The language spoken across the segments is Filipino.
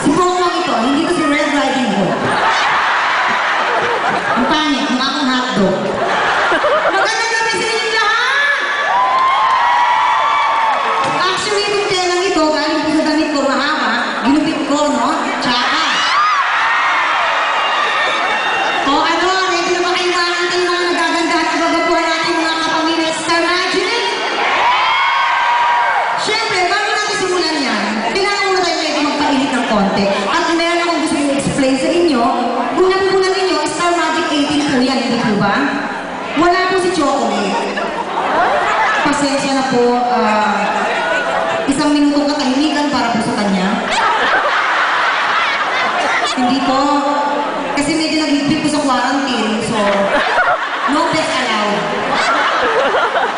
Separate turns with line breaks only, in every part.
Si Bongbong ito, hindi ko si Red Riding Hood. Ang pangit, mukha akong hotdog. Magandang gabi sa inyo lahat! Actually, itong telang ito, galing po sa damit ko mahaba, ginupit ko, no? Tsaka. O ano, ready na ba kayo makakita yung mga nagaganda at ibagabuhan natin mga kapamilya sa Star Magic? Siyempre, bago natin simulan yan, kailangan muna tayo medyo magpainit ng konti. At meron akong gusto i-explain sa inyo, kung napupunan ninyo, Star Magic 18 po yan, hindi po ba? Wala po si Chocolate. Pasensya na po, isang minutong katahimikan para po sa kanya. Hindi po, kasi medyo nag-higpit po sa quarantine, so no pets allowed.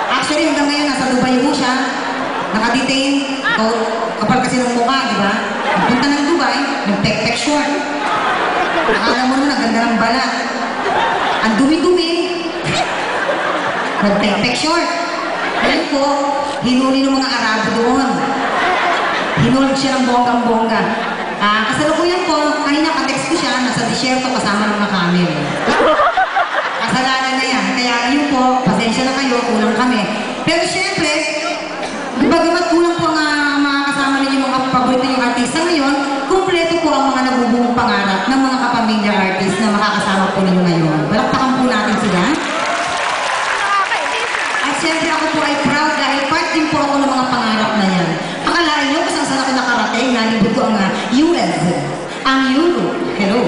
Actually, hanggang ngayon, nasa Dubai po siya. Nakadetain, kapal kasi ng mukha, di ba? Punta ng Dubai, nag-pek-pek short. Akala mo nun, ang ganda ng balat. Ang dumi-dumi. Nag-pek-pek short. Ngayon po, hinuli ng mga Arabo doon. Hinuli siya ng bonggang-bongga. Kasalukuyan po, kanina ka-text ko siya, nasa disyerto kasama ng mga camel. Kasalanan na yan. Kaya yun po, pasensya na kayo, kulang kami. Pero syempre, bagamat kulang po ang mga kasama ninyo, mga paborito yung artista ngayon, kumpleto po ang mga nabubuong pangarap ng mga kapamilya artist na makakasama po ninyo ngayon. Balaktakan po natin sila. At syempre ako po ay proud dahil part din po ako ng mga pangarap na yan. Akalain nyo, kung saan ako nakarating, nalibot ko ang US, ang Euro. Hello.